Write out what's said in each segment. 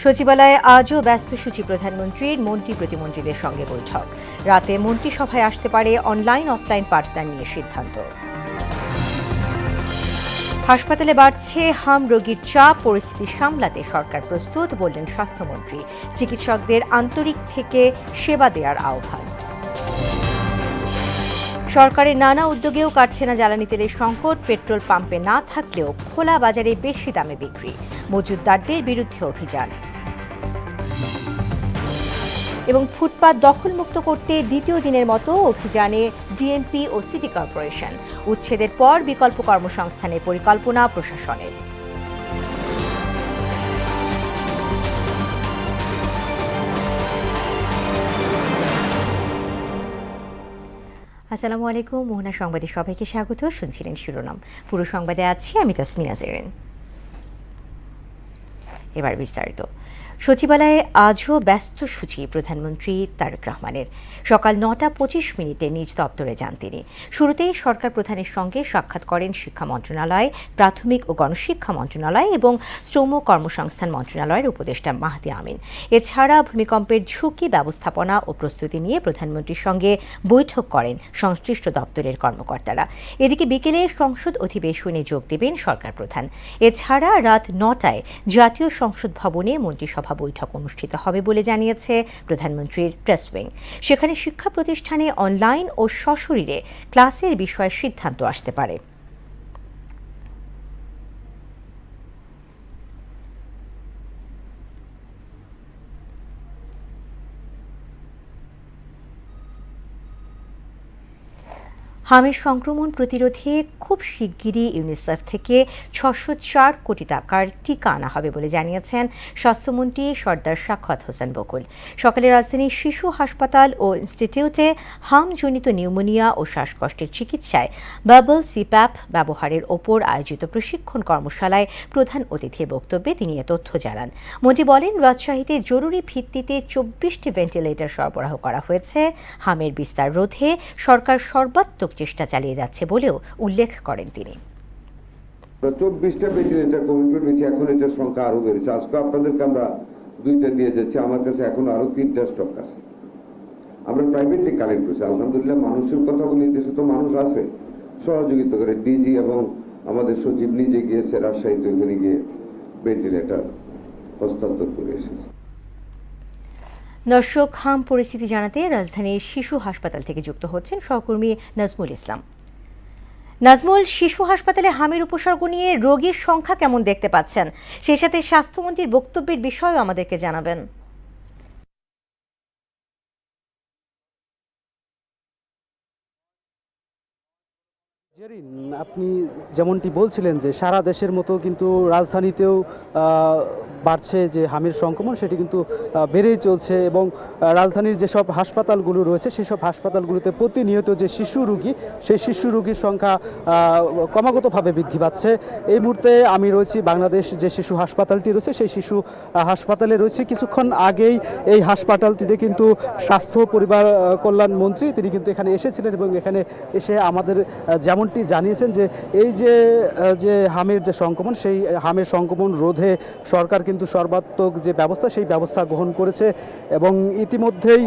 সচিবালয়ে আজও ব্যস্ত সূচি প্রধানমন্ত্রীর মন্ত্রী প্রতিমন্ত্রীদের সঙ্গে বৈঠক। রাতে মন্ত্রিসভায় আসতে পারে অনলাইন অফলাইন পাঠদান নিয়ে সিদ্ধান্ত। হাসপাতালে বাড়ছে হাম রোগীর চাপ, পরিস্থিতি সামলাতে সরকার প্রস্তুত বললেন স্বাস্থ্যমন্ত্রী। চিকিৎসকদের আন্তরিক থেকে সেবা দেওয়ার আহ্বান। সরকারের নানা উদ্যোগেও কাটছে না জ্বালানি তেলের সংকট। পেট্রোল পাম্পে না থাকলেও খোলা বাজারে বেশি দামে বিক্রি। মজুতদারদের বিরুদ্ধে অভিযান। এবং ফুটপাত দখলমুক্ত করতে দ্বিতীয় দিনের মতো অভিযানে ডিএমপি ও সিটি কর্পোরেশন। উচ্ছেদের পর বিকল্প কর্মসংস্থানের পরিকল্পনা প্রশাসনের। আসসালামু আলাইকুম, মোহনা সংবাদে সবাইকে স্বাগত। শুনছিলেন শিরোনাম, পুরো সংবাদে আছি আমি তাসমিনা জেরিন। এবার বিস্তারিত। সচিবালয়ে আজও ব্যস্ত সূচি প্রধানমন্ত্রী তারেক রহমানের। সকাল ৯টা ২৫ নিজ দপ্তরে যান তিনি। শুরুতেই সরকার প্রধানের সঙ্গে সাক্ষাৎ করেন শিক্ষা মন্ত্রণালয়, প্রাথমিক ও গণশিক্ষা মন্ত্রণালয় এবং শ্রম কর্মসংস্থান মন্ত্রণালয়ের উপদেষ্টা মাহদি আমিন। এছাড়া ভূমিকম্পের ঝুঁকি ব্যবস্থাপনা ও প্রস্তুতি নিয়ে প্রধানমন্ত্রীর সঙ্গে বৈঠক করেন সংশ্লিষ্ট দপ্তরের কর্মকর্তারা। এদিকে বিকেলে সংসদ অধিবেশনে যোগ দেবেন সরকার প্রধান। এছাড়া রাত ৯টায় জাতীয় সংসদ ভবনে মন্ত্রিসভা বৈঠক অনুষ্ঠিত হবে বলে জানিয়েছে প্রধানমন্ত্রীর প্রেস উইং। সেখানে শিক্ষা প্রতিষ্ঠানে অনলাইন ও সশরীরে ক্লাসের বিষয়ে সিদ্ধান্ত আসতে পারে। হামের সংক্রমণ প্রতিরোধে খুব শিগগিরই ইউনিসেফ থেকে ৬০৪ কোটি টাকার টিকা আনা হবে বলে জানিয়েছেন স্বাস্থ্যমন্ত্রী সর্দার সাখাওয়াত হোসেন বকুল। সকালে রাজধানীর শিশু হাসপাতাল ও ইনস্টিটিউটে হামজনিত নিউমোনিয়া ও শ্বাসকষ্টের চিকিৎসায় বাবল সিপ্যাপ ব্যবহারের ওপর আয়োজিত প্রশিক্ষণ কর্মশালায় প্রধান অতিথির বক্তব্যে তিনি এ তথ্য জানান। মন্ত্রী বলেন, রাজশাহীতে জরুরি ভিত্তিতে ২৪টি ভেন্টিলেটর সরবরাহ করা হয়েছে। হামের বিস্তার রোধে সরকার সর্বাত্মক চেষ্টা চালিয়ে যাচ্ছে বলেও উল্লেখ করেন তিনি। ২৪টা ভেন্টিলেটর কমিটমেন্ট হয়েছে, এখন এটার সংখ্যা আরো বেড়েছে। আজকে আপনাদেরকে আমরা 2টা দিয়ে যাচ্ছি, আমার কাছে এখন আরো 3টা স্টক আছে। আমরা প্রাইভেটলি কালেক্ট করছি। আলহামদুলিল্লাহ, মানুষের কথা বলি, দেশে তো মানুষ আছে সহযোগিতা করে। ডিজি এবং আমাদের সচিব নিজে গিয়েছে রাজশাহীতে, ওখানে গিয়ে ভেন্টিলেটর হস্তান্তর করে এসেছে। দর্শক, হাম পরিস্থিতি জানাতে রাজধানীর শিশু হাসপাতাল থেকে যুক্ত হচ্ছেন সহকর্মী নাজমুল ইসলাম। নাজমুল, শিশু হাসপাতালে হামের উপসর্গ নিয়ে রোগীর সংখ্যা কেমন দেখতে পাচ্ছেন? সেই সাথে স্বাস্থ্যমন্ত্রীর বক্তব্যের বিষয়েও আমাদেরকে জানাবেন। আপনি যেমনটি বলছিলেন যে সারা দেশের মতো কিন্তু রাজধানীতেও বাড়ছে যে হামের সংক্রমণ, সেটি কিন্তু বেড়েই চলছে এবং রাজধানীর যেসব হাসপাতালগুলো রয়েছে সেসব হাসপাতালগুলোতে প্রতিনিয়ত যে শিশু রোগী, সেই শিশু রোগীর সংখ্যা ক্রমাগতভাবে বৃদ্ধি পাচ্ছে। এই মুহূর্তে আমি রয়েছি বাংলাদেশ যে শিশু হাসপাতালটি রয়েছে, সেই শিশু হাসপাতালে রয়েছে। কিছুক্ষণ আগেই এই হাসপাতালটিতে কিন্তু স্বাস্থ্য পরিবার কল্যাণ মন্ত্রী তিনি কিন্তু এখানে এসেছিলেন এবং এখানে এসে আমাদের যেমনটি জানিয়েছেন যে এই যে হামের যে সংক্রমণ, সেই হামের সংক্রমণ রোধে সরকার কিন্তু সর্বাত্মক যে ব্যবস্থা, সেই ব্যবস্থা গ্রহণ করেছে এবং ইতিমধ্যেই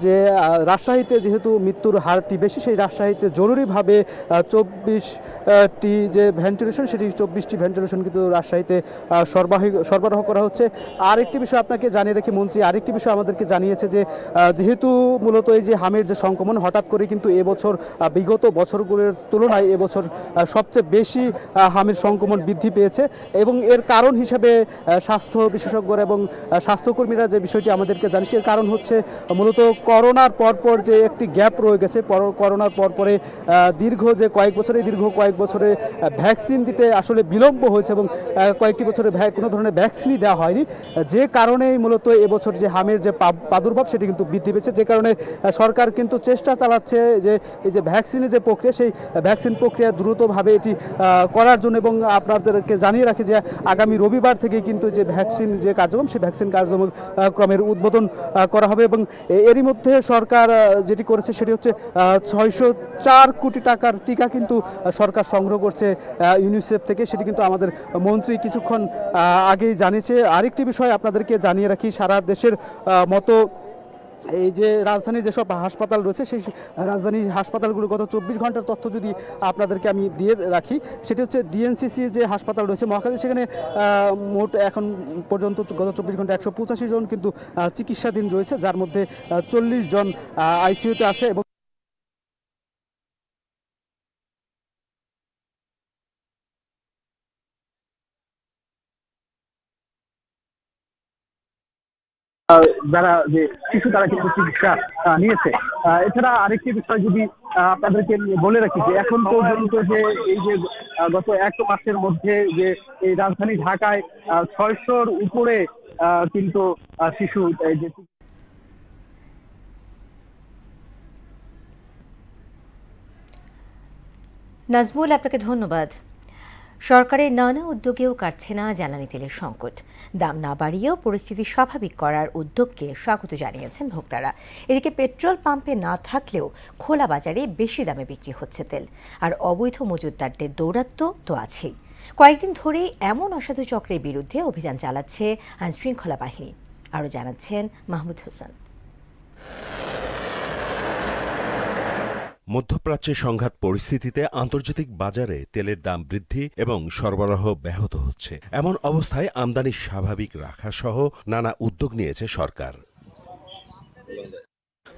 যে রাজশাহীতে যেহেতু মৃত্যুর হারটি বেশি, সেই রাজশাহীতে জরুরিভাবে 24টি যে ভেন্টিলেশন, সেটি 24টি ভেন্টিলেশন কিন্তু রাজশাহীতে সরবরাহ করা হচ্ছে। আরেকটি বিষয় আপনাকে জানিয়ে রেখে মন্ত্রী আরেকটি বিষয় আমাদেরকে জানিয়েছে যে যেহেতু মূলত এই যে হামের যে সংক্রমণ হঠাৎ করে কিন্তু এবছর বিগত বছরগুলোর তুলনায় এবছর সবচেয়ে বেশি হামের সংক্রমণ বৃদ্ধি পেয়েছে এবং এর কারণ হিসেবে স্বাস্থ্য বিশেষজ্ঞরা এবং স্বাস্থ্যকর্মীরা যে বিষয়টি আমাদেরকে জানিয়েছে, এর কারণ হচ্ছে মূলত করোনার পরপর যে একটি গ্যাপ রয়ে গেছে। করোনার পরে দীর্ঘ কয়েক বছরে ভ্যাকসিন দিতে আসলে বিলম্ব হয়েছে এবং কয়েকটি বছরে কোনো ধরনের ভ্যাকসিনই দেওয়া হয়নি, যে কারণেই মূলত এবছর যে হামের যে প্রাদুর্ভাব সেটি কিন্তু বৃদ্ধি পেয়েছে। যে কারণে সরকার কিন্তু চেষ্টা চালাচ্ছে যে এই যে ভ্যাকসিনের যে প্রক্রিয়া, সেই ভ্যাকসিন প্রক্রিয়া দ্রুতভাবে এটি করার জন্য, এবং আপনাদেরকে জানিয়ে রাখি যে আগামী রবিবার থেকে কিন্তু যে ভ্যাকসিন যে কার্যক্রম, সেই ভ্যাকসিন কার্যক্রমের উদ্বোধন করা হবে। এবং এরই মধ্যে সরকার যেটি করেছে সেটি হচ্ছে 604 কোটি টাকার টিকা কিন্তু সরকার সংগ্রহ করছে ইউনিসেফ থেকে, সেটি কিন্তু আমাদের মন্ত্রী কিছুক্ষণ আগেই জানিয়েছে। আরেকটি বিষয় আপনাদেরকে জানিয়ে রাখি, সারা দেশের মতো এই যে রাজধানীর যেসব হাসপাতাল রয়েছে সেই রাজধানী হাসপাতালগুলো গত 24 ঘন্টার তথ্য যদি আপনাদেরকে আমি দিয়ে রাখি, সেটি হচ্ছে ডিএনসিসি যে হাসপাতাল রয়েছে মহাখালী, সেখানে মোট এখন পর্যন্ত গত 24 ঘন্টা 185 জন কিন্তু চিকিৎসাধীন রয়েছে, যার মধ্যে 40 জন আইসিইউতে আছে। এবং যারা যে শিশু তারা কিন্তু চিকিৎসা নিয়েছে। এছাড়া আরেকটি বিষয় যদি আপনাদেরকে বলে রাখি যে এখন পর্যন্ত যে এই যে গত এক মাসের মধ্যে যে এই রাজধানী ঢাকায় 600-র উপরে কিন্তু শিশু যে নাজমুল, আপনাকে ধন্যবাদ। সরকারের নানা উদ্যোগেও কাটছে না জ্বালানি তেলের সংকট। দাম না বাড়িয়েও পরিস্থিতি স্বাভাবিক করার উদ্যোগকে স্বাগত জানিয়েছেন ভোক্তারা। এদিকে পেট্রোল পাম্পে না থাকলেও খোলা বাজারে বেশি দামে বিক্রি হচ্ছে তেল, আর অবৈধ মজুতদারদের দৌরাত্ম্য তো আছেই। কয়েকদিন ধরেই এমন অসাধু চক্রের বিরুদ্ধে অভিযান চালাচ্ছে আইনশৃঙ্খলা বাহিনী। আরও জানাচ্ছেন মাহমুদ হোসেন। মধ্যপ্রাচ্যের সংঘাত পরিস্থিতিতে আন্তর্জাতিক বাজারে তেলের দাম বৃদ্ধি এবং সরবরাহ ব্যাহত হচ্ছে। এমন অবস্থায় আমদানি স্বাভাবিক রাখা সহ নানা উদ্যোগ নিয়েছে সরকার।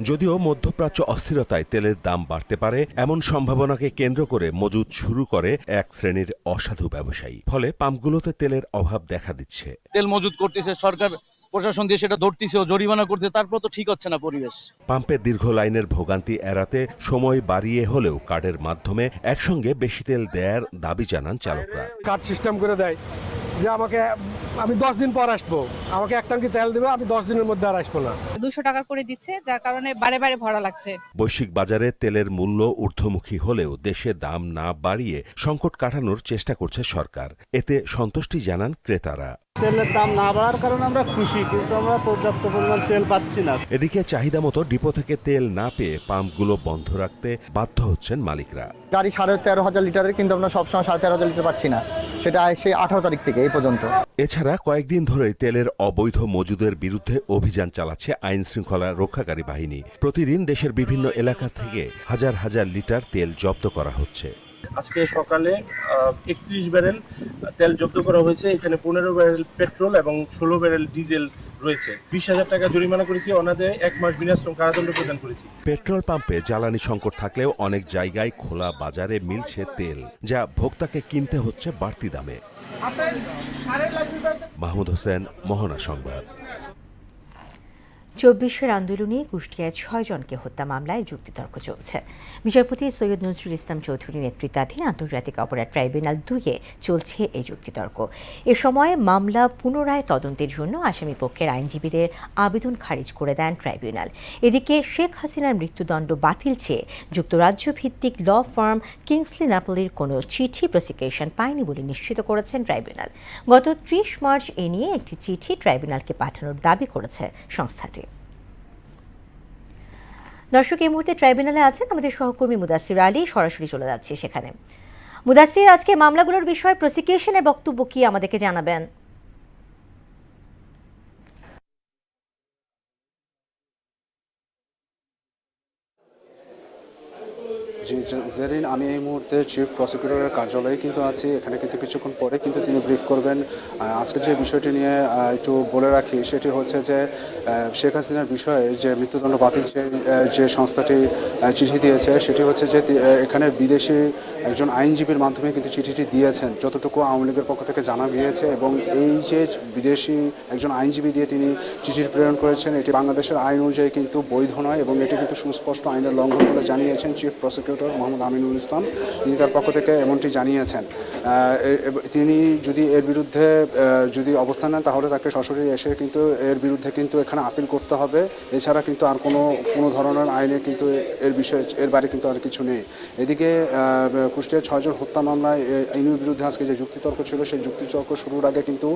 যদিও মধ্যপ্রাচ্য অস্থিরতায় তেলের দাম বাড়তে পারে এমন সম্ভাবনাকে কেন্দ্র করে মজুত শুরু করে এক শ্রেণীর অসাধু ব্যবসায়ী, ফলে পাম্পগুলোতে তেলের অভাব দেখা দিচ্ছে। তেল মজুত করতেছে সরকার, প্রশাসন দিয়ে সেটা ধরতেছে ও জরিমানা করতে, তারপর তো ঠিক হচ্ছে না পরিবেশ। পাম্পে দীর্ঘ লাইনের ভোগান্তি এড়াতে সময় বাড়িয়ে হলেও কার্ডের মাধ্যমে একসঙ্গে বেশি তেল দেয়ার দাবি জানান চালকরা। কার্ড সিস্টেম করে দেয় যে আমি 10 দিন পর আসবো, আমাকে এক ট্যাঙ্কি তেল দেবে, আমি 10 দিনের মধ্যে আর আসবো না। 200 টাকা করে দিচ্ছে, যার কারণে বারে বারে ভরা লাগছে। বৈশ্বিক বাজারে তেলের মূল্য ঊর্ধ্বমুখী হলেও দেশে দাম না বাড়িয়ে সংকট কাটানোর চেষ্টা করছে সরকার। এতে সন্তুষ্টি জানান ক্রেতারা। তেলের দাম না বাড়ার কারণে আমরা খুশি, কিন্তু আমরা পর্যাপ্ত পরিমাণ তেল পাচ্ছি না। এদিকে চাহিদা মতো ডিপো থেকে তেল না পেয়ে পাম্পগুলো বন্ধ রাখতে বাধ্য হচ্ছেন মালিকরা। গাড়ি 13,500 লিটারের, কিন্তু আমরা সবসময় 13,500 লিটার পাচ্ছি না, সেটা সেই 18 তারিখ থেকে এই পর্যন্ত। এছাড়া কয়েকদিন ধরেই তেলের অবৈধ মজুদের বিরুদ্ধে অভিযান চালাচ্ছে আইন শৃঙ্খলা রক্ষাকারী বাহিনী। প্রতিদিন দেশের বিভিন্ন এলাকা থেকে হাজার হাজার লিটার তেল জব্দ করা হচ্ছে। আজকে সকালে 31 ব্যারেল তেল জব্দ করা হয়েছে। এখানে 15 ব্যারেল পেট্রোল এবং 16 ব্যারেল ডিজেল রয়েছে। 20,000 টাকা জরিমানা করেছি, অনাদে 1 মাস বিনাশ্রম কারাদণ্ড প্রদান করেছি। পেট্রোল পাম্পে জ্বালানি সংকট থাকলেও অনেক জায়গায় খোলা বাজারে মিলছে তেল, যা ভোক্তাকে কিনতে হচ্ছে বাড়তি দামে। মাহমুদ হোসেন, মোহনা সংবাদ। 24-এর আন্দোলনে কুষ্টিয়ায় 6 জনকে হত্যা মামলায় যুক্তিতর্ক চলছে। বিচারপতি সৈয়দ নজরুল ইসলাম চৌধুরী নেতৃত্বাধীন আন্তর্জাতিক অপরাধ ট্রাইব্যুনাল 2-এ চলছে এই যুক্তিতর্ক। এ সময় মামলা পুনরায় তদন্তের জন্য আসামি পক্ষের আইনজীবীদের আবেদন খারিজ করে দেন ট্রাইব্যুনাল। এদিকে শেখ হাসিনার মৃত্যুদণ্ড বাতিল চেয়ে যুক্তরাজ্য ভিত্তিক ল ফার্ম কিংসলি ন্যাপলির কোনো চিঠি প্রসিকিউশন পায়নি বলে নিশ্চিত করেছেন ট্রাইব্যুনাল। গত 30 মার্চ এ নিয়ে একটি চিঠি ট্রাইব্যুনালকে পাঠানোর দাবি করেছে সংস্থাটি। দর্শক, এই মুহূর্তে ট্রাইব্যুনালে আছেন আমাদের সহকর্মী মুদাসির আলী, সরাসরি চলে যাচ্ছে সেখানে। মুদাসির, আজকে মামলাগুলোর বিষয়ে প্রসিকিউশনের বক্তব্য কি আমাদেরকে জানাবেন? জি জেরিন, আমি এই মুহূর্তে চিফ প্রসিকিউটরের কার্যালয়ে কিন্তু আছি। এখানে কিন্তু কিছুক্ষণ পরে কিন্তু তিনি ব্রিফ করবেন। আজকে যে বিষয়টি নিয়ে একটু বলে রাখি, সেটি হচ্ছে যে শেখ হাসিনার বিষয়ে যে মৃত্যুদণ্ড বাতিল যে সংস্থাটি চিঠি দিয়েছে, সেটি হচ্ছে যে এখানে বিদেশি একজন আইনজীবীর মাধ্যমে কিন্তু চিঠিটি দিয়েছেন, যতটুকু আওয়ামী লীগের পক্ষ থেকে জানা গিয়েছে। এবং এই যে বিদেশি একজন আইনজীবী দিয়ে তিনি চিঠি প্রেরণ করেছেন, এটি বাংলাদেশের আইন অনুযায়ী কিন্তু বৈধ নয় এবং এটি কিন্তু সুস্পষ্ট আইনের লঙ্ঘন বলে জানিয়েছেন chief prosecutor prosecutor Mohammad Aminul Islam, তিনি তার পক্ষ থেকে এমনটি জানিয়েছেন। তিনি যদি এর বিরুদ্ধে যদি অবস্থান নেন তাহলে তাকে সরাসরি এসে কিন্তু এর বিরুদ্ধে কিন্তু এখানে আপিল করতে হবে। এছাড়া কিন্তু আর কোনো ধরনের আইনে কিন্তু এর বাইরে কিন্তু আর কিছু নেই। এদিকে কুষ্টিয়ার 6 জন হত্যা মামলায় আইনের বিরুদ্ধে আজকে যে যুক্তিতর্ক ছিল, সেই যুক্তিতর্ক শুরুর আগে কিন্তু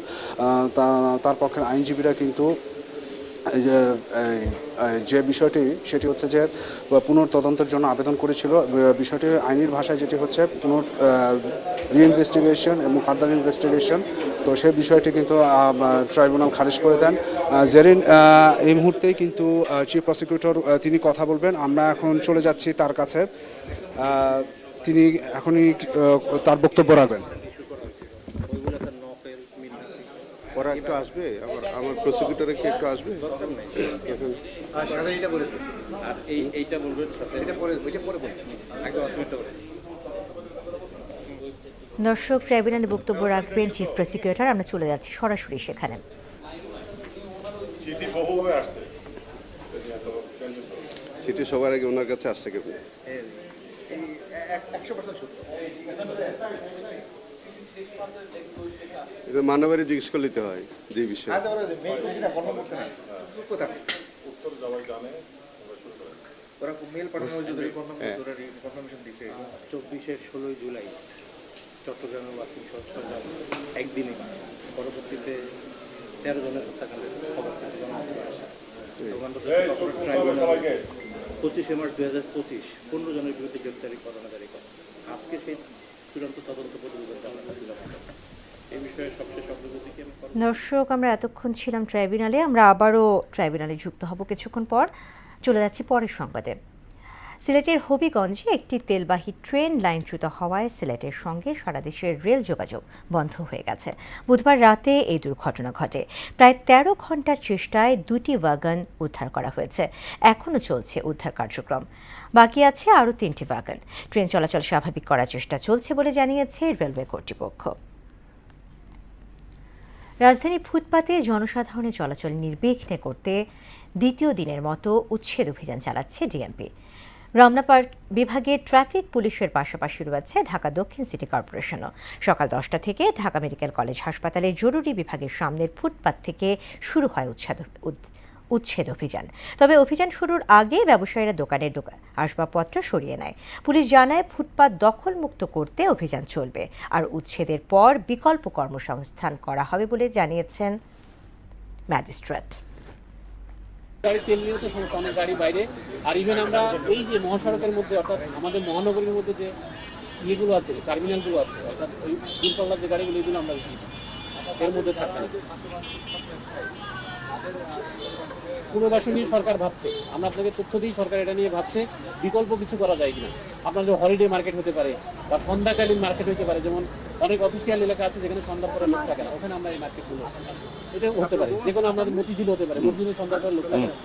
তার পক্ষের আইনজীবীরা কিন্তু যে বিষয়টি সেটি হচ্ছে যে পুনর্তদন্তের জন্য আবেদন করেছিল। বিষয়টি আইনের ভাষায় যেটি হচ্ছে রিইনভেস্টিগেশন এবং ফার্দার ইনভেস্টিগেশন। তো সেই বিষয়টি কিন্তু ট্রাইব্যুনাল খারিজ করে দেন। জেরিন এই মুহূর্তেই কিন্তু চিফ প্রসিকিউটর তিনি কথা বলবেন। আমরা এখন চলে যাচ্ছি তার কাছে, তিনি এখনই তার বক্তব্য রাখবেন। ওরা একটু আসবে, আমার প্রসিকিউটর কি একটু আসবে? দর্শক, ট্রাইব্যুনালে বক্তব্য রাখবেন চিফ প্রসিকিউটর। আমরা চলে যাচ্ছি সরাসরি সেখানে। সিটি সবার আগে ওনার কাছে আসছে কেউ? মানবাড়ি জিজ্ঞেস করলে তো হয় যে বিষয়ে। জুলাই চট্টগ্রামের ওয়াসিম একদিনে, পরবর্তীতে 13 জনের হত্যাকাণ্ডের খবর 25 মার্চ 2025 15 জনের বিরুদ্ধে গ্রেপ্তারি পরোয়ানা জারি করে। আজকে সেই চূড়ান্ত তদন্ত প্রতিবেদনটা আমরা দিলাম। এই বিষয়ে সবশেষ অগ্রগতিকে দর্শক, আমরা এতক্ষণ ছিলাম ট্রাইব্যুনালে। আমরা আবারও ট্রাইব্যুনালে যুক্ত হব কিছুক্ষণ পর। চলে যাচ্ছি পরের সংবাদে। সিলেটের হবিগঞ্জে একটি তেলবাহী ট্রেন লাইনচ্যুত হওয়ায় সিলেটের সঙ্গে সারা দেশের রেল যোগাযোগ বন্ধ হয়ে গেছে। বুধবার রাতে এই দুর্ঘটনা ঘটে। প্রায় 13 ঘন্টার চেষ্টায় 2টি ওয়াগন উদ্ধার করা হয়েছে। এখনও চলছে উদ্ধার কার্যক্রম। বাকি আছে আরও 3টি ওয়াগন। ট্রেন চলাচল স্বাভাবিক করার চেষ্টা চলছে বলে জানিয়েছে রেলওয়ে কর্তৃপক্ষ। রাজধানী ফুটপাতে জনসাধারণের চলাচল নির্বিঘ্নে করতে দ্বিতীয় দিনের মতো উচ্ছেদ অভিযান চালাচ্ছে ডিএমপি। রমনা পার্ক বিভাগের ট্রাফিক পুলিশের পাশাপাশি রয়েছে ঢাকা দক্ষিণ সিটি কর্পোরেশনও। সকাল 10টা থেকে ঢাকা মেডিকেল কলেজ হাসপাতালের জরুরি বিভাগের সামনের ফুটপাত থেকে শুরু হয় উচ্ছেদ অভিযান। তবে অভিযান শুরুর আগে ব্যবসায়ীরা দোকানের আসবাবপত্র সরিয়ে নেয়। পুলিশ জানায় ফুটপাত দখলমুক্ত করতে অভিযান চলবে, আর উচ্ছেদের পর বিকল্প কর্মসংস্থান করা হবে বলে জানিয়েছেন ম্যাজিস্ট্রেট। গাড়ি তেল নিয়েও তো সমস্যা, অনেক গাড়ি বাইরে। আর ইভেন আমরা এই যে মহাসড়কের মধ্যে, অর্থাৎ আমাদের মহানগরীর মধ্যে যে ইয়েগুলো আছে, টার্মিনালগুলো আছে, অর্থাৎ ওই দূরপাল্লার যে গাড়িগুলো, এগুলো আমরা এর মধ্যে থাকতে না। পুনর্বাসন নিয়ে সরকার ভাবছে, আমরা আপনাকে তথ্য দিই, সরকার এটা নিয়ে ভাবছে বিকল্প কিছু করা যায় কিনা। আপনাদের হলিডে মার্কেট হতে পারে বা সন্ধ্যাকালীন মার্কেট হতে পারে, যেমন অনেক অফিসিয়াল এলাকা আছে যেখানে সন্ধ্যা পরে লোক থাকে না, ওখানে আমরা এই মার্কেটগুলো, এটা হতে পারে। যে কোনো আমাদের মতিঝিল হতে পারে, মতিঝিলে সন্ধ্যা পরে লোক থাকে না।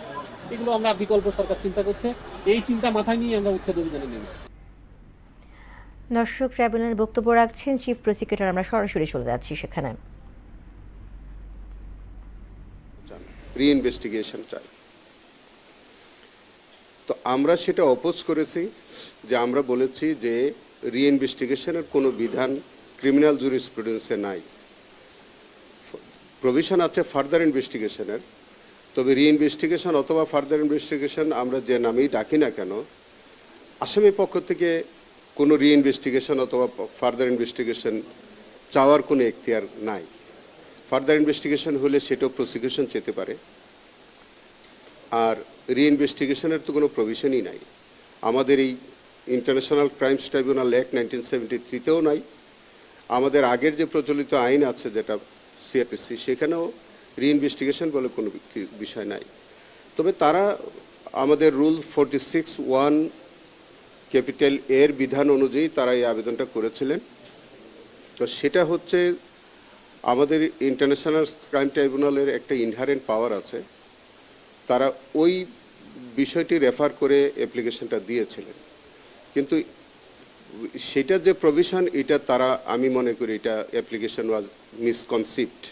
এগুলো আমরা বিকল্প সরকার চিন্তা করছে, এই চিন্তা মাথায় নিয়ে আমরা উচ্ছেদ অভিযানে নেমেছি। দর্শক, ট্রাইব্যুনালে বক্তব্য রাখছেন চিফ প্রসিকিউটর। আমরা সরাসরি চলে যাচ্ছি সেখানে। রিইনভেস্টিগেশন চাই, তো আমরা সেটা অপোজ করেছি। যে আমরা বলেছি যে রিইনভেস্টিগেশনের কোনো বিধান ক্রিমিনাল জুরিসপ্রুডেন্সে নাই। প্রভিশন আছে ফার্দার ইনভেস্টিগেশনের, তবে রিইনভেস্টিগেশন অথবা ফার্দার ইনভেস্টিগেশন আমরা যে নামেই ডাকি না কেন, আসামি পক্ষ থেকে কোনো রিইনভেস্টিগেশন অথবা ফার্দার ইনভেস্টিগেশন চাওয়ার কোনো এখতিয়ার নাই। ফার্দার ইনভেস্টিগেশন হলে সেটাও প্রসিকিউশন যেতে পারে, আর রিইনভেস্টিগেশনের তো কোনো প্রভিশনই নাই। আমাদের এই ইন্টারন্যাশনাল ক্রাইমস ট্রাইব্যুনাল অ্যাক্ট 1973-তেও নাই। আমাদের আগের যে প্রচলিত আইন আছে যেটা সিআরপিসি, সেখানেও রিইনভেস্টিগেশন বলে কোনো বিষয় নাই। তবে তারা আমাদের রুল 46(1) ক্যাপিটাল এর বিধান অনুযায়ী তারা এই আবেদনটা করেছিলেন। তো সেটা হচ্ছে আমাদের ইন্টারন্যাশনাল ক্রাইম ট্রাইব্যুনালের একটা ইনহারেন্ট পাওয়ার আছে, তারা ওই বিষয়টি রেফার করে অ্যাপ্লিকেশনটা দিয়েছিলেন। কিন্তু সেটা যে প্রভিশন, এটা তারা, আমি মনে করি এটা অ্যাপ্লিকেশন ওয়াজ মিসকনসিপ্ট।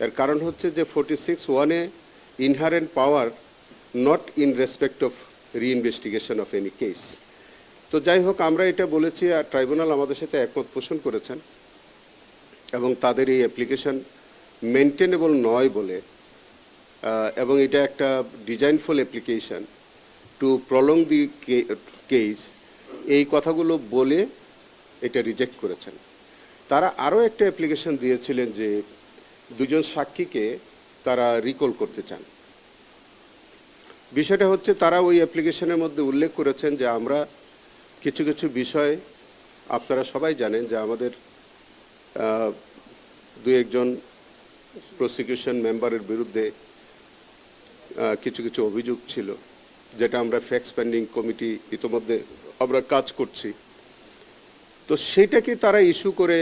এর কারণ হচ্ছে যে 46(1)-এ inherent power not in respect of reinvestigation of any case. তো যাই হোক, আমরা এটা বলেছি আর ট্রাইব্যুনাল আমাদের সাথে একমত পোষণ করেছেন এবং তাদের এই অ্যাপ্লিকেশন মেনটেনেবল নয় বলে এবং এটা একটা designful application to prolong the case, এই কথাগুলো বলে এটা রিজেক্ট করেছেন। তারা আরও একটা অ্যাপ্লিকেশন দিয়েছিলেন যে 2 জন সাক্ষীকে তারা রিকল করতে চান। বিষয়টা হচ্ছে তারা ওই অ্যাপ্লিকেশনের মধ্যে উল্লেখ করেছেন যে আমরা কিছু কিছু বিষয়, আপনারা সবাই জানেন যে আমাদের 2-1 জন প্রসিকিউশন মেম্বারের বিরুদ্ধে কিছু কিছু অভিযোগ ছিল, যেটা আমরা ফ্যাক্ট পেন্ডিং কমিটি ইতোমধ্যে আমরা কাজ করছি। তো সেটাকে তারা ইস্যু করে,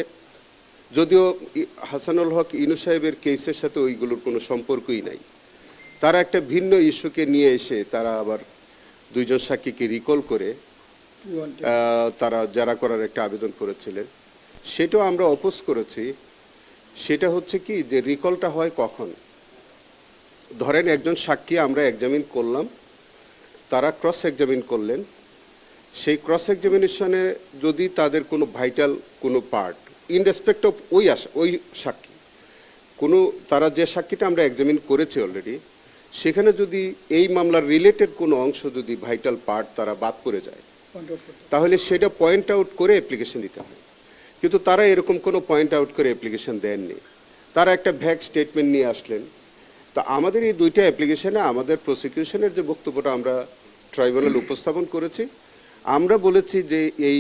যদিও হাসানুল হক ইনু সাহেবের কেসের সাথে ওইগুলোর কোনো সম্পর্কই নাই, তারা একটা ভিন্ন ইস্যুকে নিয়ে এসে তারা আবার 2 জন সাক্ষীকে রিকল করে তারা জেরা করার একটা আবেদন করেছিলেন। সেটাও আমরা অপোজ করেছি। সেটা হচ্ছে কি যে রিকলটা হয় কখন? ধরেন একজন সাক্ষী আমরা এক্সামিন করলাম, তারা ক্রস এক্সামিন করলেন, সেই ক্রস এক্সামিনেশনে যদি তাদের কোনো ভাইটাল কোনো পার্ট ইন রেসপেক্ট অফ ওই সাক্ষী, কোনো তারা যে সাক্ষীটা আমরা এক্সামিন করেছি অলরেডি, সেখানে যদি এই মামলার রিলেটেড কোনো অংশ যদি ভাইটাল পার্ট তারা বাদ করে যায়, তাহলে সেটা পয়েন্ট আউট করে অ্যাপ্লিকেশন দিতে হয়। কিন্তু তারা এরকম কোনো পয়েন্ট আউট করে অ্যাপ্লিকেশন দেননি, তারা একটা ভ্যাগ স্টেটমেন্ট নিয়ে আসলেন। তা আমাদের এই 2টা অ্যাপ্লিকেশনে আমাদের প্রসিকিউশনের যে বক্তব্যটা আমরা ট্রাইব্যুনাল উপস্থাপন করেছি, আমরা বলেছি যে এই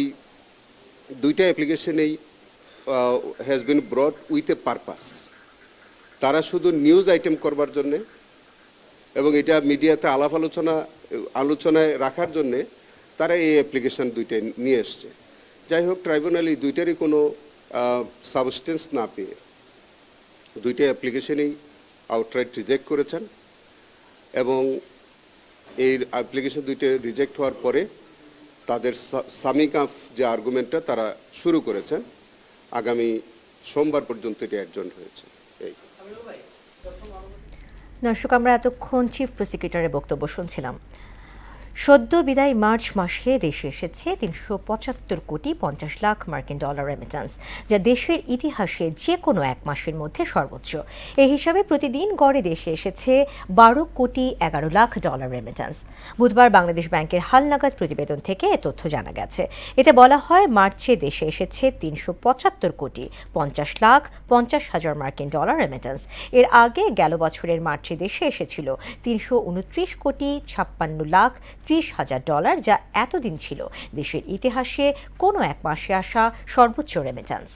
2টা অ্যাপ্লিকেশনেই has been brought with a purpose. তারা শুধু নিউজ আইটেম করবার জন্যে এবং এটা মিডিয়াতে আলোচনায় রাখার জন্যে তারা এই অ্যাপ্লিকেশন 2টা নিয়ে এসছে। যাই হোক, ট্রাইব্যুনাল এই 2টারই কোনো সাবস্টেন্স না পেয়ে 2টা অ্যাপ্লিকেশনেই আউটরাইট রিজেক্ট করেছেন এবং এই অ্যাপ্লিকেশন 2টা রিজেক্ট হওয়ার পরে তাদের সামিং অফ যে আর্গুমেন্টটা তারা শুরু করেছেন। আগামী সোমবার পর্যন্ত এটা অ্যাডজর্ন হয়েছে। এই দর্শক, আমরা এতক্ষণ চিফ প্রসিকিউটরের বক্তব্য শুনছিলাম। সদ্য বিদায় মার্চ মাসে দেশে এসেছে 375 কোটি 50 লাখ মার্কিন ডলার রেমিটেন্স, যা দেশের ইতিহাসে যে কোনো এক মাসের মধ্যে সর্বোচ্চ। এই হিসাবে প্রতিদিন গড়ে দেশে এসেছে 12 কোটি 11 লাখ ডলার রেমিটেন্স। বুধবার বাংলাদেশ ব্যাংকের হালনাগাদ প্রতিবেদন থেকে এ তথ্য জানা গেছে। এতে বলা হয়, মার্চে দেশে এসেছে 375 কোটি 50 লাখ 50 হাজার মার্কিন ডলার রেমিটেন্স। এর আগে গেল বছরের মার্চে দেশে এসেছিল 329 কোটি 56 লাখ 30 হাজার ডলার, যা এতদিন ছিল দেশের ইতিহাসে কোনো এক মাসে আসা সর্বোচ্চ রেমিটেন্স।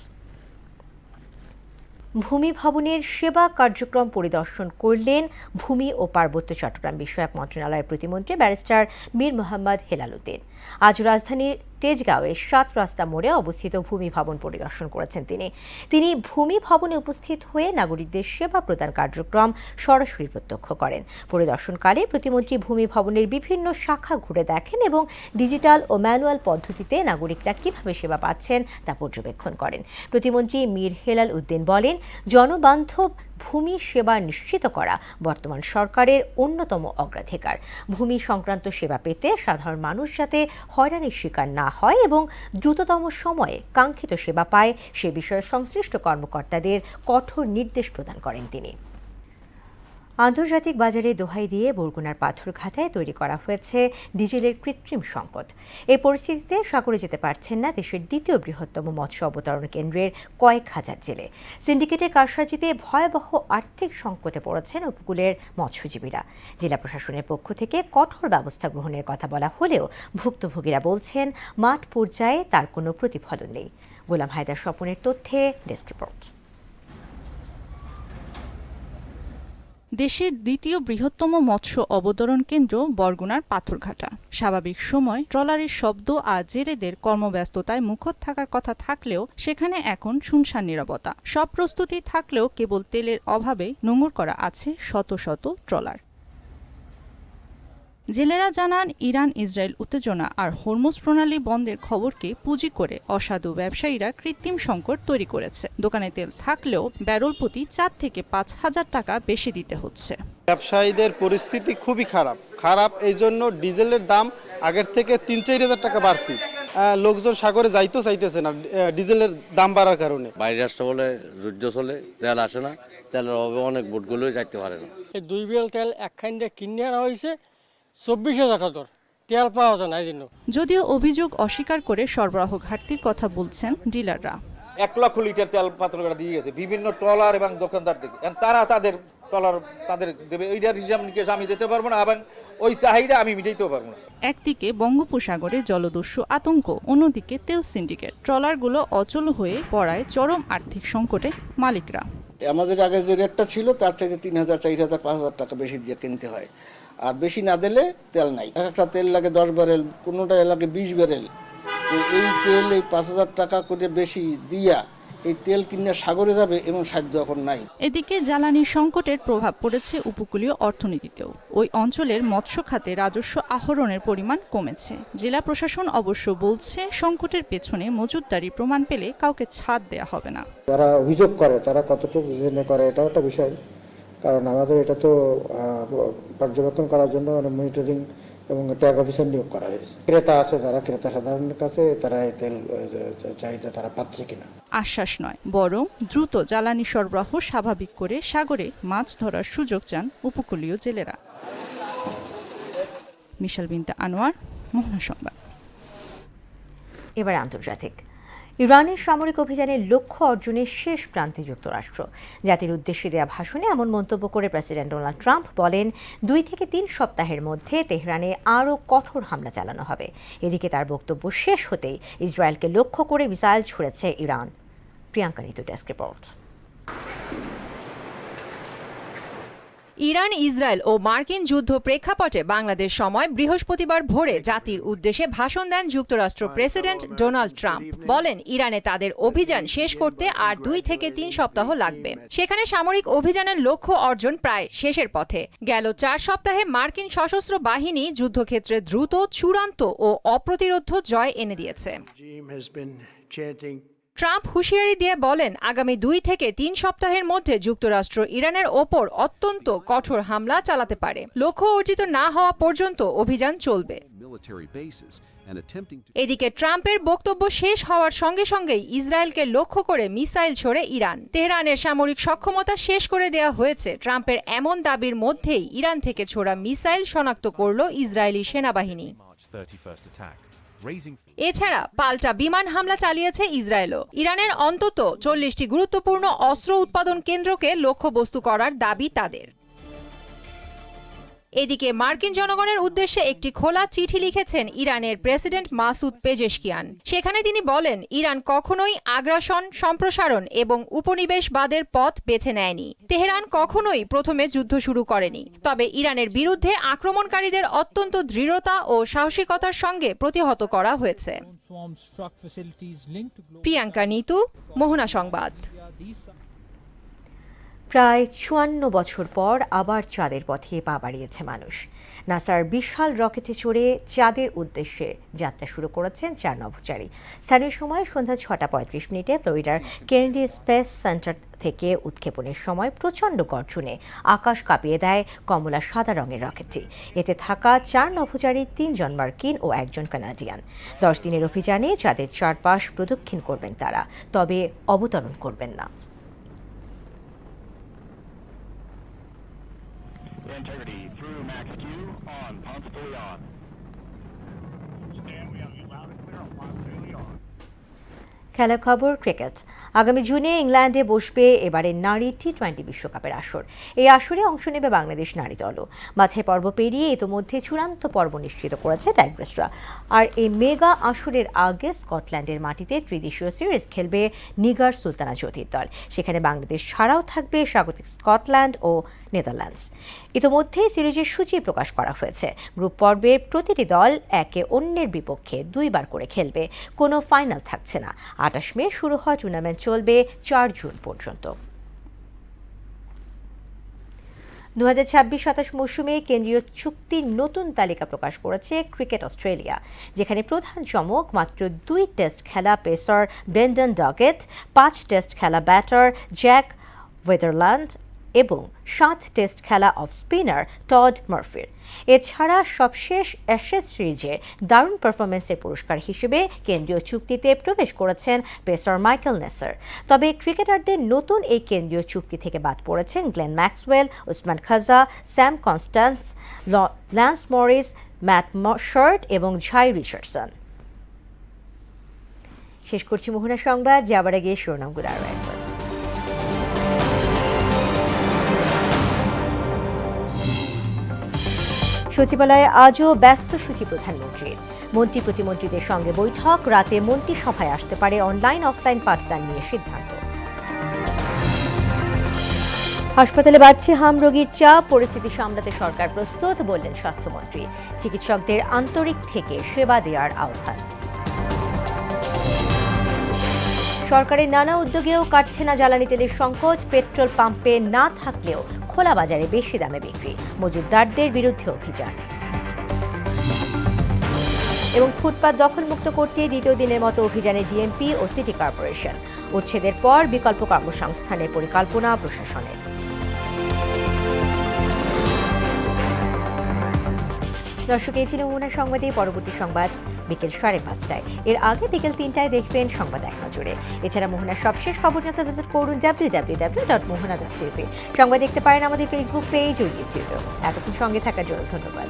ভূমি ভবনের সেবা কার্যক্রম পরিদর্শন করলেন ভূমি ও পার্বত্য চট্টগ্রাম বিষয়ক মন্ত্রণালয়ের প্রতিমন্ত্রী ব্যারিস্টার মীর মোহাম্মদ হেলাল উদ্দিন। আজ রাজধানীর তেজগাঁওয়ে 7 রাস্তা মোড়ে অবস্থিত ভূমি ভবন পরিদর্শন করেছেন তিনি ভূমি ভবনে উপস্থিত হয়ে নাগরিকদের সেবা প্রদান কার্যক্রম সরাসরি প্রত্যক্ষ করেন। পরিদর্শনকালে প্রতিমন্ত্রী ভূমি ভবনের বিভিন্ন শাখা ঘুরে দেখেন এবং ডিজিটাল ও ম্যানুয়াল পদ্ধতিতে নাগরিকরা কিভাবে সেবা পাচ্ছেন তা পর্যবেক্ষণ করেন। প্রতিমন্ত্রী মীর হেলাল উদ্দিন বলেন, জনবান্ধব ভূমি সেবা নিশ্চিত করা বর্তমান সরকারের অন্যতম অগ্রাধিকার। ভূমি সংক্রান্ত সেবা পেতে সাধারণ মানুষ যাতে হয়রানির শিকার না হয় এবং দ্রুততম সময়ে কাঙ্ক্ষিত সেবা পায়, সে বিষয়ে সংশ্লিষ্ট কর্মকর্তাদের কঠোর নির্দেশ প্রদান করেন তিনি। আন্তর্জাতিক বাজারে দোহাই দিয়ে বরগুনার পাথরঘাটায় তৈরি করা হয়েছে ডিজেলের কৃত্রিম সংকট। এই পরিস্থিতিতে সাগরে যেতে পারছেন না দেশের দ্বিতীয় বৃহত্তম মৎস্য অবতরণ কেন্দ্রের কয়েক হাজার জেলে। সিন্ডিকেটের কারসাজিতে ভয়াবহ আর্থিক সংকটে পড়েছেন উপকূলের মৎস্যজীবীরা। জেলা প্রশাসনের পক্ষ থেকে কঠোর ব্যবস্থা গ্রহণের কথা বলা হলেও ভুক্তভোগীরা বলছেন মাঠ পর্যায়ে তার কোনো প্রতিফলন নেই। গোলাম হায়দার স্বপনের তথ্যে ডেস্ক রিপোর্ট। দেশের দ্বিতীয় বৃহত্তম মৎস্য অবতরণ কেন্দ্র বরগুনার পাথরঘাটা। স্বাভাবিক সময় ট্রলারের শব্দ আর জেলেদের কর্মব্যস্ততায় মুখর থাকার কথা থাকলেও সেখানে এখন শুনশান নীরবতা। সব প্রস্তুতি থাকলেও কেবল তেলের অভাবে নোঙর করা আছে শত শত ট্রলার। জেলেরা জানান, ইরান ইসরায়েল উত্তেজনা আর হরমুজ প্রণালী বন্ধের খবরকে পুঁজি করে অসাধু ব্যবসায়ীরা কৃত্রিম সংকট তৈরি করেছে। দোকানে তেল থাকলেও ব্যারল প্রতি 4 থেকে 5 হাজার টাকা বেশি দিতে হচ্ছে। ব্যবসায়ীদের পরিস্থিতি খুবই খারাপ এই জন্য ডিজেলের দাম আগের থেকে 3-4 হাজার টাকা বাড়তি। লোকজন সাগরে যাইতেও চাইতেছে না ডিজেলের দাম বাড়ার কারণে। বাইরের রাষ্ট্র বলে যুদ্ধ চলে, তেল আসে না, তেলের অভাবে অনেক বোটগুলোই যাইতে পারে না। এই 2 বিএল তেল একখান দিয়ে কিনে আনা হয়েছে 24,000 টাকা দর, তেল পাওয়া যায় না এই জন্য। যদিও অভিযোগ অস্বীকার করে সরবরাহ ঘাটতির কথা বলছেন ডিলাররা। 1 লক্ষ লিটার তেল পাত্ররা দিয়ে গেছে বিভিন্ন ট্রলার এবং দোকানদার থেকে, তারা তাদের ট্রলার তাদের দেবে, এইটার হিসাব নিকেশ আমি দিতে পারবো না এবং ওই চাহিদা আমি মিটাইতেও পারবো না। একদিকে বঙ্গোপসাগরে জলদস্যু আতঙ্ক, অন্যদিকে তেল সিন্ডিকেট। ট্রলারগুলো অচল হয়ে পড়ায় চরম আর্থিক সংকটে মালিকরা। আমাদের আগে যে রেটটা ছিল তার চাইতে 3,000, 4,000, 5,000 টাকা বেশি দিয়ে কিনতে হয়, আর বেশি না দিলে তেল নাই। একটা তেল লাগে 10 ব্যারেল, কোনোটা লাগে 20 ব্যারেল। তো এই তেল এই 5,000 টাকা করে বেশি দিয়া এই তেল কিনে সাগরে যাবে এবং সাধ্য এখন নাই। এদিকে জ্বালানির সংকটের প্রভাব পড়েছে উপকূলীয় অর্থনীতিতেও। ওই অঞ্চলের মৎস্য খাতে রাজস্ব আহরণের পরিমাণ কমেছে। জেলা প্রশাসন অবশ্য বলছে সংকটের পেছনে মজুতদারি প্রমাণ পেলে কাউকে ছাড় দেয়া হবে না। যারা অভিযোগ করে তারা কতটুকু বুঝে করে এটাও একটা বিষয়, কারণ আমাদের এটা তো পর্যবেক্ষণ করার জন্য মনিটরিং এবং ট্যাগ অফিসার নিয়োগ করা হয়েছে। ক্রেতা আছে যারা ক্রেতা সাধারণের কাছে তারা এই তেল চাহিদা তারা পাচ্ছে কিনা আশ্বাস নয়, বরং দ্রুত জ্বালানি সরবরাহ স্বাভাবিক করে সাগরে মাছ ধরার সুযোগ চান উপকূলীয় জেলেরা। মিশাল বিনতে আনোয়ার, মোহনা সংবাদ। এবার আন্তর্জাতিক। ইরানের সামরিক অভিযানের লক্ষ্য অর্জনের শেষ প্রান্তে যুক্তরাষ্ট্র। জাতির উদ্দেশ্যে দেওয়া ভাষণে এমন মন্তব্য করে প্রেসিডেন্ট ডোনাল্ড ট্রাম্প বলেন, 2 থেকে 3 সপ্তাহের মধ্যে তেহরানে আরও কঠোর হামলা চালানো হবে। এদিকে তার বক্তব্য শেষ হতেই ইসরায়েলকে লক্ষ্য করে মিসাইল ছুড়েছে Iran. Priyanka Nitu, desk report. Iran, Israel ও মার্কিন যুদ্ধ প্রেক্ষাপটে বাংলাদেশ সময় বৃহস্পতিবার ভোরে জাতির উদ্দেশ্যে ভাষণ দেন যুক্তরাষ্ট্র প্রেসিডেন্ট ডোনাল্ড ট্রাম্প। বলেন, ইরানে তাদের অভিযান শেষ করতে আর 2 থেকে 3 সপ্তাহ লাগবে। সেখানে সামরিক অভিযানের লক্ষ্য অর্জন প্রায় শেষের পথে। গেল 4 সপ্তাহে মার্কিন সশস্ত্র বাহিনী যুদ্ধক্ষেত্রে দ্রুত, চূড়ান্ত ও অপ্রতিরোধ্য জয় এনে দিয়েছে। ট্রাম্প হুঁশিয়ারি দিয়ে বলেন, আগামী 2 থেকে 3 সপ্তাহের মধ্যে যুক্তরাষ্ট্র ইরানের ওপর অত্যন্ত কঠোর হামলা চালাতে পারে। লক্ষ্য অর্জিত না হওয়া পর্যন্ত অভিযান চলবে। এদিকে ট্রাম্পের বক্তব্য শেষ হওয়ার সঙ্গে সঙ্গেই ইসরায়েলকে লক্ষ্য করে মিসাইল ছোড়ে ইরান। তেহরানের সামরিক সক্ষমতা শেষ করে দেওয়া হয়েছে। ট্রাম্পের এমন দাবির মধ্যেই ইরান থেকে ছোড়া মিসাইল শনাক্ত করল ইসরায়েলি সেনাবাহিনী। এছাড়া পাল্টা বিমান হামলা চালিয়েছে ইসরায়েলও। ইরানের অন্তত 40টি গুরুত্বপূর্ণ অস্ত্র উৎপাদন কেন্দ্রকে লক্ষ্যবস্তু করার দাবি তাদের। এদিকে মার্কিন জনগণের উদ্দেশ্যে একটি খোলা চিঠি লিখেছেন ইরানের প্রেসিডেন্ট মাসুদ পেজেশকিয়ান। সেখানে তিনি বলেন, ইরান কখনোই আগ্রাসন, সম্প্রসারণ এবং উপনিবেশবাদের পথ বেছে নেয়নি। তেহরান কখনোই প্রথমে যুদ্ধ শুরু করেনি। তবে ইরানের বিরুদ্ধে আক্রমণকারীদের অত্যন্ত দৃঢ়তা ও সাহসিকতার সঙ্গে প্রতিহত করা হয়েছে। প্রিয়াঙ্কা নিতু, মোহনা সংবাদ। প্রায় 54 বছর পর আবার চাঁদের পথে পা বাড়িয়েছে মানুষ। নাসার বিশাল রকেটে চড়ে চাঁদের উদ্দেশ্যে যাত্রা শুরু করেছেন 4 নভোচারী। স্থানীয় সময় সন্ধ্যা 6:35 ফ্লোরিডার কেনেডি স্পেস সেন্টার থেকে উৎক্ষেপণের সময় প্রচণ্ড গর্জনে আকাশ কাঁপিয়ে দেয় কমলা সাদা রঙের রকেটটি। এতে থাকা 4 নভোচারী 3 জন মার্কিন ও 1 জন কানাডিয়ান। 10 দিনের অভিযানে চাঁদের চারপাশ প্রদক্ষিণ করবেন তারা, তবে অবতরণ করবেন না। Integrity through Max Q on, Ponce de Leon. Stand, we have you loud and clear on Ponce de Leon. খেলা খবর, ক্রিকেট। আগামী জুনে ইংল্যান্ডে বসবে এবারের নারী টি-20 বিশ্বকাপের আসর। এই আসরে অংশ নেবে বাংলাদেশ নারী দলও। বাছাই পর্ব পেরিয়ে ইতোমধ্যে চূড়ান্ত পর্ব নিশ্চিত করেছে টাইগ্রেসরা। আর এই মেগা আসরের আগে স্কটল্যান্ডের মাটিতে ত্রিদেশীয় সিরিজ খেলবে নিগার সুলতানা জ্যোতির দল। সেখানে বাংলাদেশ ছাড়াও থাকবে স্বাগতিক স্কটল্যান্ড ও নেদারল্যান্ডস। ইতোমধ্যেই সিরিজের সূচি প্রকাশ করা হয়েছে। গ্রুপ পর্বের প্রতিটি দল একে অন্যের বিপক্ষে 2 বার করে খেলবে। কোনো ফাইনাল থাকছে না। 28 মে শুরু হওয়া টুর্নামেন্ট চলবে 4 জুন পর্যন্ত। 2026-27 মৌসুমে কেন্দ্রীয় চুক্তির নতুন তালিকা প্রকাশ করেছে ক্রিকেট অস্ট্রেলিয়া, যেখানে প্রধান চমক মাত্র 2 টেস্ট খেলা পেসার ব্রেন্ডন ডগেট, 5 টেস্ট খেলা ব্যাটার জ্যাক ওয়েদারল্যান্ড এবং 7 টেস্ট খেলা অফ স্পিনার টড মার্ফির। এছাড়া সবশেষ অ্যাশেজ সিরিজে দারুণ পারফরমেন্সের পুরস্কার হিসেবে কেন্দ্রীয় চুক্তিতে প্রবেশ করেছেন পেসার মাইকেল নেসার। তবে ক্রিকেটারদের নতুন এই কেন্দ্রীয় চুক্তি থেকে বাদ পড়েছেন Glenn Maxwell, Usman Khawaja, Sam Konstas, Lance Morris, Matt Short এবং ঝাই রিচার্ডসন। শেষ করছি মোহনা সংবাদ, যাবার আগে শিরোনামগুলো আরও একবার। সচিবালয়ে আজও ব্যস্ত সূচি প্রধানমন্ত্রীর। মন্ত্রী প্রতিমন্ত্রীদের সঙ্গে বৈঠক, রাতে মন্ত্রিসভায় আসতে পারে অনলাইন অফলাইন পাঠদান নিয়ে সিদ্ধান্ত। হাসপাতালে বাড়ছে হাম রোগীর চাপ, পরিস্থিতি সামলাতে সরকার প্রস্তুত বললেন স্বাস্থ্যমন্ত্রী। চিকিৎসকদের আন্তরিক থেকে সেবা দেওয়ার আহ্বান। সরকারের নানা উদ্যোগেও কাটছে না জ্বালানি তেলের সংকট, পেট্রোল পাম্পে না থাকলেও খোলা বাজারে বেশি দামে বিক্রি, মজুতদারদের বিরুদ্ধে অভিযান। এবং ফুটপাত দখলমুক্ত করতে দ্বিতীয় দিনের মতো অভিযানে ডিএমপি ও সিটি কর্পোরেশন। উচ্ছেদের পর বিকল্প কর্মসংস্থানের পরিকল্পনা প্রশাসনের। দর্শক, এই ছিল মোহনা সংবাদে। পরবর্তী সংবাদ বিকেল 5:30টায়। এর আগে বিকেল 3টায় দেখবেন সংবাদ এক নজরে। এছাড়া মোহনার সবশেষ খবর জানতে ভিজিট করুন www.mohana.tv। সংবাদ দেখতে পারেন আমাদের ফেসবুক পেজ ও ইউটিউবে। এতক্ষণ সঙ্গে থাকার জন্য ধন্যবাদ।